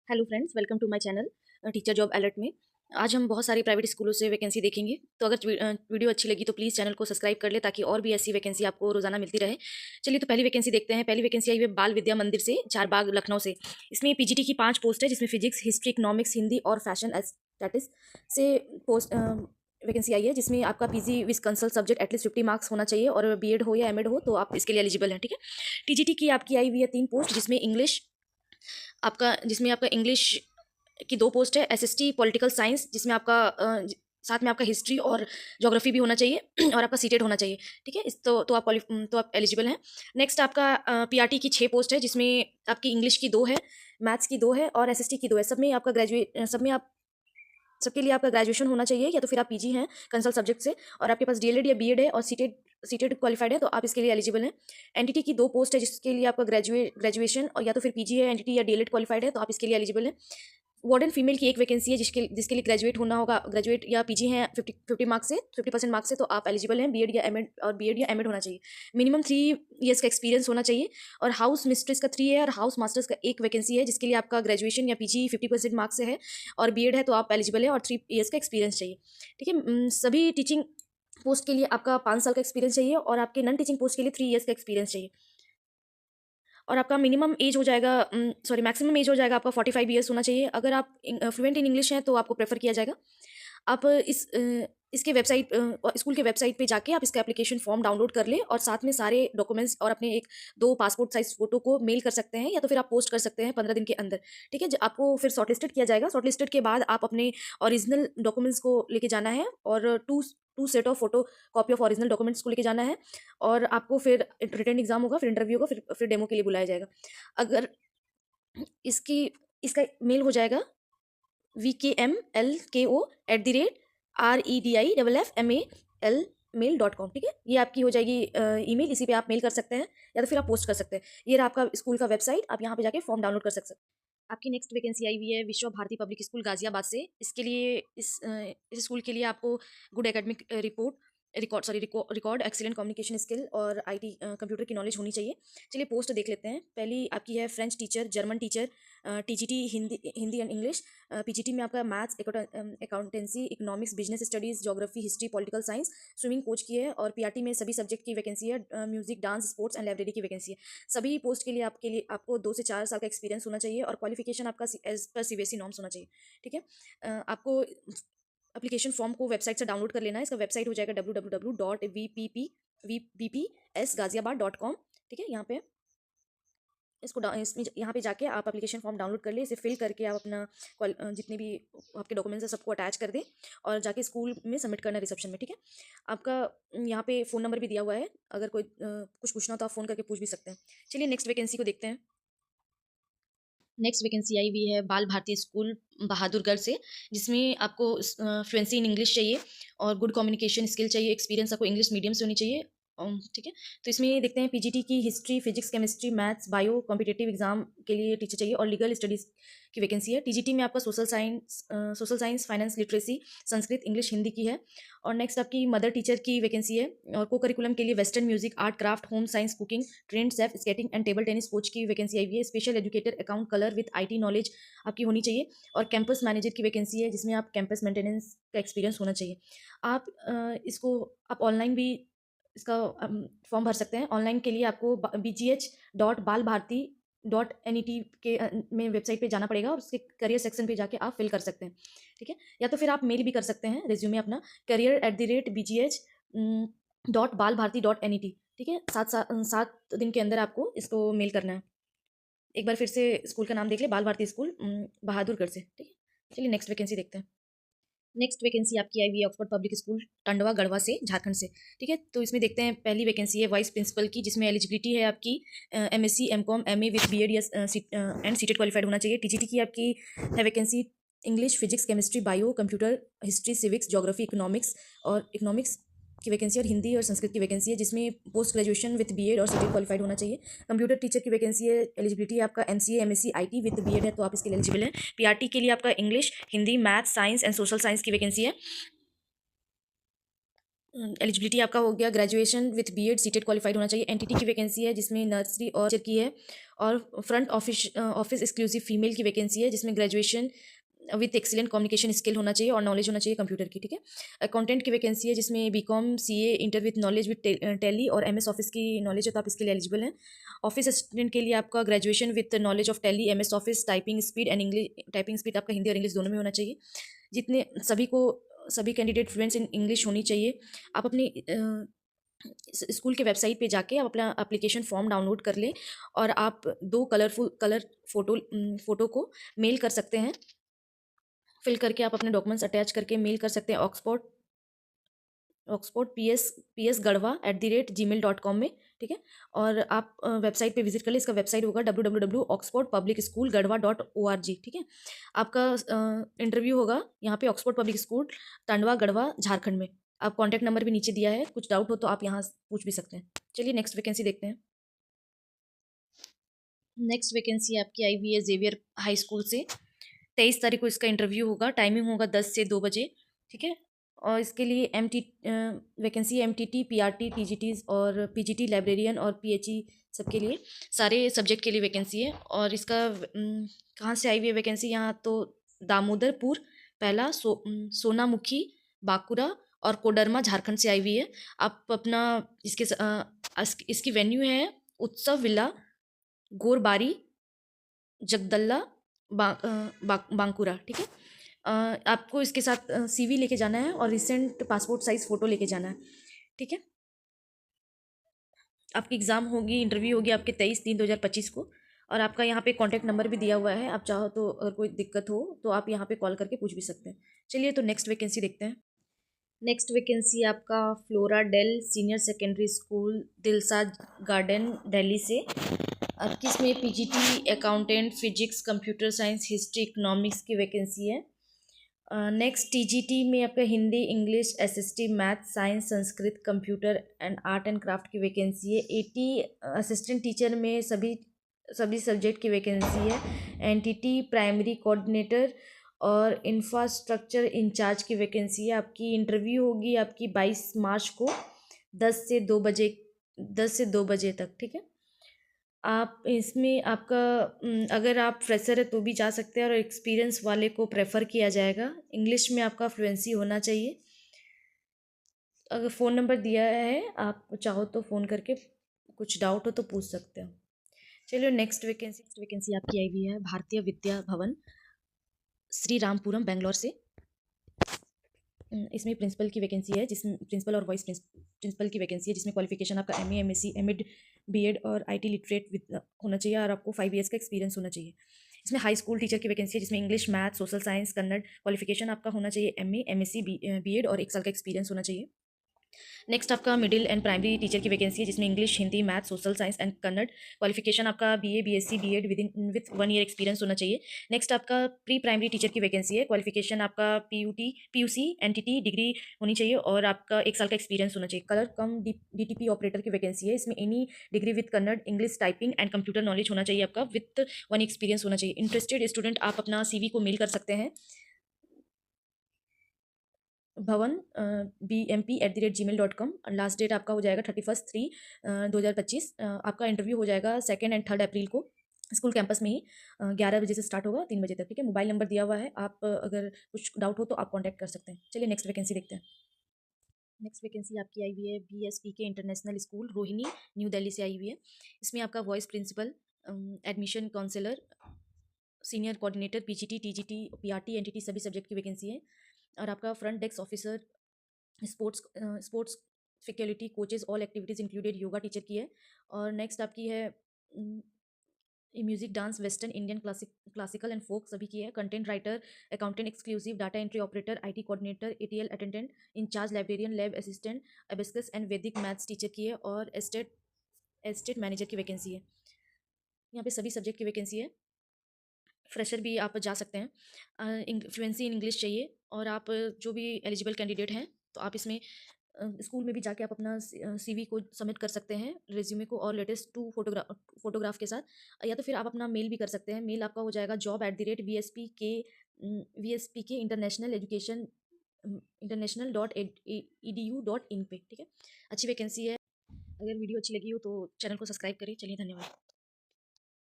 Hello friends, welcome to my channel teacher job alert में। आज हम बहुत सारी प्राइवेट स्कूलों से वैकेंसी देखेंगे। तो अगर वीडियो अच्छी लगी तो प्लीज़ चैनल को सब्सक्राइब कर ले ताकि और भी ऐसी वैकेंसी आपको रोजाना मिलती रहे। चलिए तो पहली वैकेंसी देखते हैं। पहली वैकेंसी आई हुई है बाल विद्या मंदिर से, चारबाग लखनऊ से। इसमें पीजीटी की 5 पोस्ट है, जिसमें फिजिक्स, हिस्ट्री, इकोनॉमिक्स, हिंदी और फैशन स्टैटिस से पोस्ट वैकेंसी आई है, जिसमें आपका PG with consult subject at least 50 marks होना चाहिए और बीएड हो या एमएड हो तो आप इसके लिए एलिजिबल हैं। ठीक है। टीजीटी की आपकी आई हुई है 3 पोस्ट, जिसमें आपका इंग्लिश की 2 पोस्ट है, एसएसटी पॉलिटिकल साइंस, जिसमें आपका साथ में आपका हिस्ट्री और ज्योग्राफी भी होना चाहिए और आपका सीटेड होना चाहिए। ठीक है। इस तो आप एलिजिबल हैं। नेक्स्ट आपका पीआरटी की 6 पोस्ट है, जिसमें आपकी इंग्लिश की 2 है, मैथ्स की 2 है और एसएसटी की 2 है। सबके लिए आपका ग्रेजुएशन होना चाहिए, या तो फिर आप पीजी हैं कंसल्ट सब्जेक्ट से और आपके पास डीएलएड या बीएड है और सीटेड क्वालिफाइड है तो आप इसके लिए एलिजिबल हैं। एनटीटी की 2 पोस्ट है, जिसके लिए आपका ग्रेजुएशन और या तो फिर पीजी है एनटीटी या डीएलएड क्वालिफाइड है तो आप इसके लिए एलिजिबल हैं। वार्डन फीमेल की 1 वैकेंसी है, जिसके लिए ग्रेजुएट होना होगा, ग्रेजुएट या पीजी हैं 50 मार्क्स से, 50% मार्क्स से तो आप एलिजिबल हैं। बीएड या एमएड होना चाहिए। मिनिमम 3 ईयर्स का एक्सपीरियंस होना चाहिए। और हाउस मिस्ट्रेस का 3 है और हाउस मास्टर्स का 1 वैकेंसी है, जिसके लिए आपका ग्रेजुएशन या पीजी 50% मार्क्स से है और बीएड है तो आप एलिजिबल है और 3 ईयर्स का एक्सपीरियंस चाहिए। ठीक है। सभी टीचिंग पोस्ट के लिए आपका 5 साल का एक्सपीरियंस चाहिए और आपके नॉन टीचिंग पोस्ट के लिए 3 ईयर्स का एक्सपीरियंस चाहिए। और आपका मिनिमम एज हो जाएगा, सॉरी मैक्सिमम एज हो जाएगा आपका 45 ईयर्स होना चाहिए। अगर आप फ्लुएंट इन इंग्लिश हैं तो आपको प्रेफर किया जाएगा। आप इसके वेबसाइट स्कूल के वेबसाइट पे जाके आप इसका एप्लीकेशन फॉर्म डाउनलोड कर लें और साथ में सारे डॉक्यूमेंट्स और अपने 2 पासपोर्ट साइज फोटो को मेल कर सकते हैं, या तो फिर आप पोस्ट कर सकते हैं 15 दिन के अंदर। ठीक है। आपको फिर शॉर्टलिस्टेड किया जाएगा। शॉर्टलिस्टेड के बाद आप अपने ओरिजिनल डॉक्यूमेंट्स को लेके जाना है और two two set of photocopy of original documents को लेके जाना है। और आपको फिर रिटन एग्जाम होगा, फिर इंटरव्यू होगा, फिर डेमो के लिए बुलाया जाएगा। अगर इसकी इसका मेल हो जाएगा VKMLKO@REDIFFMAL मेल .com। ठीक है। ये आपकी हो जाएगी ईमेल। इसी पे आप मेल कर सकते हैं या तो फिर आप पोस्ट कर सकते हैं। ये रहा आपका स्कूल का वेबसाइट, आप यहाँ पे जाके फॉर्म डाउनलोड कर सकते हैं। आपकी नेक्स्ट वैकेंसी आई हुई है विश्व भारती पब्लिक स्कूल गाजियाबाद से। इसके लिए इस स्कूल के लिए आपको good academic record excellent communication skill और आईटी कंप्यूटर की नॉलेज होनी चाहिए। चलिए पोस्ट देख लेते हैं। पहली आपकी है French teacher, German teacher, TGT Hindi and English. PGT में आपका maths, accountancy, economics, business studies, geography, history, political science, swimming coach की है। और पीआरटी में सभी सब्जेक्ट की वैकेंसी है। Music, dance, sports and library की वैकेंसी है। सभी पोस्ट के लिए आपको 2 से 4 साल का एक्सपीरियंस होना चाहिए और क्वालिफिकेशन आपका एज पर सीबीएसई नॉर्म्स होना चाहिए। ठीक है। आपको एप्लीकेशन फॉर्म को वेबसाइट से डाउनलोड कर लेना है। इसका वेबसाइट हो जाएगा www.vppsgaziabad.com। ठीक है। यहाँ पे जाके आप एप्लीकेशन फॉर्म डाउनलोड कर ले। इसे फिल करके आप अपना जितने भी आपके डॉक्यूमेंट्स हैं सबको अटैच कर दें और जाके स्कूल में सबमिट करना रिसेप्शन में। ठीक है। आपका यहाँ पे फ़ोन नंबर भी दिया हुआ है, अगर कोई कुछ पूछना हो तो आप फ़ोन करके पूछ भी सकते हैं। चलिए नेक्स्ट वैकेंसी को देखते हैं। नेक्स्ट वैकेंसी आई हुई है बाल भारती स्कूल बहादुरगढ़ से, जिसमें आपको फ्लुएंसी इन इंग्लिश चाहिए और गुड कम्युनिकेशन स्किल चाहिए। एक्सपीरियंस आपको इंग्लिश मीडियम से होनी चाहिए। ठीक है। तो इसमें देखते हैं पीजीटी की history, physics, chemistry, maths, bio, competitive exam के लिए टीचर चाहिए और लीगल स्टडीज़ की वैकेंसी है। टीजीटी में आपका social science, finance, literacy, Sanskrit, English, Hindi की है। और नेक्स्ट आपकी मदर टीचर की वैकेंसी है और को करिकुलम के लिए western music, art, craft, home science, cooking, trend safe, skating and table tennis coach की वैकेंसी आई हुई है। Special educator, account colour with IT knowledge आपकी होनी चाहिए। और कैंपस मैनेजर की वैकेंसी है, जिसमें आप कैंपस मेंटेनेंस का एक्सपीरियंस होना चाहिए। आप इसको आप ऑनलाइन भी इसका फॉर्म भर सकते हैं। ऑनलाइन के लिए आपको bgh.balbharti.net के में वेबसाइट पे जाना पड़ेगा और उसके करियर सेक्शन पे जाके आप फिल कर सकते हैं। ठीक है। या तो फिर आप मेल भी कर सकते हैं रिज्यूमे अपना career@bgh.balbharti.net। ठीक है। 7 दिन के अंदर आपको इसको मेल करना है। एक बार फिर से स्कूल का नाम देख ले, बाल भारती स्कूल बहादुरगढ़ से। ठीक है। चलिए नेक्स्ट वैकेंसी देखते हैं। नेक्स्ट वैकेंसी आपकी आई हुई है Oxford public school Tandwa Garhwa से, झारखंड से। ठीक है। तो इसमें देखते हैं पहली वैकेंसी है वाइस प्रिंसिपल की, जिसमें एलिजिबिलिटी है आपकी MSc, MCom, MA with BEd या एंड सीटेड क्वालिफाइड होना चाहिए। टीजीटी की आपकी है vacancy English, physics, chemistry, bio, computer, history, civics, geography, economics की वैकेंसी और हिंदी और संस्कृत की वैकेंसी है, जिसमें पोस्ट ग्रेजुएशन विद बीएड और सीटेड क्वालिफाइड होना चाहिए। कंप्यूटर टीचर की वैकेंसी है। एलिजिबिलिटी आपका MCA, MSc, IT with BEd है तो आप इसके लिए एलिजिबल हैं। पीआरटी के लिए आपका English, Hindi, math, science and social science की वैकेंसी है। एलिजिबिलिटी आपका हो गया graduation with BEd CTET qualified होना चाहिए। एनटीटी की वैकेंसी है, जिसमें नर्सरी और टीचर की है और फ्रंट ऑफिस एक्सक्लूसिव फीमेल की वैकेंसी है, जिसमें graduation with excellent communication skill होना चाहिए और नॉलेज होना चाहिए कंप्यूटर की, ठीक है। अकाउंटेंट की वैकेंसी है, जिसमें BCom CA inter with knowledge with Tally और एमएस ऑफिस की नॉलेज है, तो आप इसके लिए एलिजिबल हैं। ऑफिस असिस्टेंट के लिए आपका graduation with knowledge of tally, MS office, typing speed and English, typing speed आपका हिंदी और इंग्लिश दोनों में होना चाहिए। जितने सभी कैंडिडेट फ्लुएंस इन इंग्लिश होनी चाहिए। आप अपनी स्कूल के वेबसाइट पे जाके आप अपना एप्लीकेशन फॉर्म डाउनलोड कर लें और आप 2 कलर फोटो को मेल कर सकते हैं। फिल करके आप अपने डॉक्यूमेंट्स अटैच करके मेल कर सकते हैं ऑक्सफोर्ड ps गढ़वा@gmail.com में, ठीक है। और आप वेबसाइट पे विजिट कर ले, इसका वेबसाइट होगा www.oxfordpublicschool.garwa.org, ठीक है। आपका इंटरव्यू होगा यहाँ पे Oxford public school, Tandwa, Garhwa, Jharkhand में। आप कॉन्टैक्ट नंबर भी नीचे दिया है, कुछ डाउट हो तो आप यहाँ पूछ भी सकते हैं। चलिए नेक्स्ट वैकेंसी देखते हैं। नेक्स्ट वैकेंसी आपकी आई हुई है जेवियर हाई स्कूल से। 23 तारीख को इसका इंटरव्यू होगा, टाइमिंग होगा 10 से 2 बजे, ठीक है। और इसके लिए वैकेंसी एमटीटी, पीआरटी, टीजीटी और पीजीटी, लाइब्रेरियन और पीएचई सबके लिए, सारे सब्जेक्ट के लिए वैकेंसी है। और इसका कहाँ से आई हुई है वैकेंसी, यहाँ तो दामोदरपुर, पहला सोनामुखी, बांकुरा और कोडरमा, झारखंड से आई हुई है। आप अपना इसकी वेन्यू है उत्सव विला, गोरबारी, जगदल्ला, बांकुरा, ठीक है। आपको इसके साथ सीवी लेके जाना है और रिसेंट पासपोर्ट साइज फ़ोटो लेके जाना है, ठीक है। आपकी एग्ज़ाम होगी, इंटरव्यू होगी आपके 23/3/2025 को। और आपका यहाँ पे कॉन्टैक्ट नंबर भी दिया हुआ है, आप चाहो तो अगर कोई दिक्कत हो तो आप यहाँ पे कॉल करके पूछ भी सकते हैं। चलिए तो नेक्स्ट वैकेंसी देखते हैं। नेक्स्ट वैकेंसी आपका Flora Dale senior secondary school, Dilshad Garden, Delhi से। आपकी इसमें PGT, accountant, physics, computer science, history, economics की वैकेंसी है। नेक्स्ट टीजीटी में आपका Hindi, English, SST, math, science, Sanskrit, computer and art and craft की वैकेंसी है। 80 असिस्टेंट टीचर में सभी सब्जेक्ट की वैकेंसी है। एनटीटी प्राइमरी कोऑर्डिनेटर और इंफ्रास्ट्रक्चर इंचार्ज की वैकेंसी है। आपकी इंटरव्यू होगी आपकी 22 मार्च को 10 से 2 बजे, 10 से 2 बजे तक, ठीक है। आप इसमें आपका अगर आप फ्रेशर है तो भी जा सकते हैं और एक्सपीरियंस वाले को प्रेफर किया जाएगा। इंग्लिश में आपका फ्लुएंसी होना चाहिए। अगर फ़ोन नंबर दिया है, आप चाहो तो फ़ोन करके कुछ डाउट हो तो पूछ सकते हो। चलिए नेक्स्ट वैकेंसी आपकी आई हुई है भारतीय विद्या भवन, श्री रामपुरम, बेंगलोर से। इसमें प्रिंसिपल की वैकेंसी है, जिसमें प्रिंसिपल और वाइस प्रिंसिपल की वैकेंसी है, जिसमें क्वालिफिकेशन आपका एमए, एमएससी, एमएड, बीएड और आईटी लिटरेट विद होना चाहिए और आपको 5 ईयर्स का एक्सपीरियंस होना चाहिए। इसमें हाई स्कूल टीचर की वैकेंसी है, जिसमें English, math, social science, Kannada. Qualification आपका होना चाहिए एमए, एमएससी, बीएड और 1 साल का एक्सपीरियंस होना चाहिए। नेक्स्ट आपका मिडिल एंड प्राइमरी टीचर की वैकेंसी है, जिसमें English, Hindi, math, social science and Kannada. Qualification आपका BA, BSc, BEd with 1 year experience होना चाहिए। नेक्स्ट आपका प्री प्राइमरी टीचर की वैकेंसी है। क्वालिफिकेशन आपका पीयूसी एनटीटी डिग्री होनी चाहिए और आपका 1 साल का एक्सपीरियंस होना चाहिए। कलर कम डीटीपी ऑपरेटर की वैकेंसी है, इसमें any degree with Kannada, English, typing and computer knowledge होना चाहिए आपका, विथ 1 एक्सपीरियंस होना चाहिए। इंटरेस्टेड स्टूडेंट आप अपना सीवी को मेल कर सकते हैं भवन bmp@gmail.com। लास्ट डेट आपका हो जाएगा 31/3/2025। आपका इंटरव्यू हो जाएगा 2 एंड 3 अप्रैल को स्कूल कैंपस में ही, 11 बजे से स्टार्ट होगा, 3 बजे तक, ठीक है। मोबाइल नंबर दिया हुआ है, आप अगर कुछ डाउट हो तो आप कॉन्टैक्ट कर सकते हैं। चलिए नेक्स्ट वैकेंसी देखते हैं। नेक्स्ट वैकेंसी आपकी आई हुई है बीएसपी के international school, Rohini, new Delhi से आई हुई है। इसमें आपका voice principal, admission counsellor, senior coordinator, PGT, TGT, PRT, NTT सभी सब्जेक्ट की वैकेंसी है। और आपका front desk officer, sports faculty, coaches, all activities included, yoga teacher की है। और नेक्स्ट आपकी है music, dance, western, Indian, classical and folk सभी की है। Content writer, accountant exclusive, data entry operator, IT coordinator, ATL attendant, in charge librarian, lab assistant, abacus and Vedic maths teacher की है। और एस्टेट मैनेजर की वैकेंसी है। यहाँ पे सभी सब्जेक्ट की वैकेंसी है। फ्रेशर भी आप जा सकते हैं। फ्लुएंसी इन इंग्लिश चाहिए और आप जो भी एलिजिबल कैंडिडेट हैं तो आप इसमें स्कूल में भी जाके आप अपना सीवी को सबमिट कर सकते हैं, रिज्यूमे को और लेटेस्ट 2 फोटोग्राफ के साथ। या तो फिर आप अपना मेल भी कर सकते हैं। मेल आपका हो जाएगा job@vsp के इंटरनेशनल एजुकेशन international.edu.in पे, ठीक है। अच्छी वैकेंसी है। अगर वीडियो अच्छी लगी हो तो चैनल को सब्सक्राइब करें। चलिए धन्यवाद।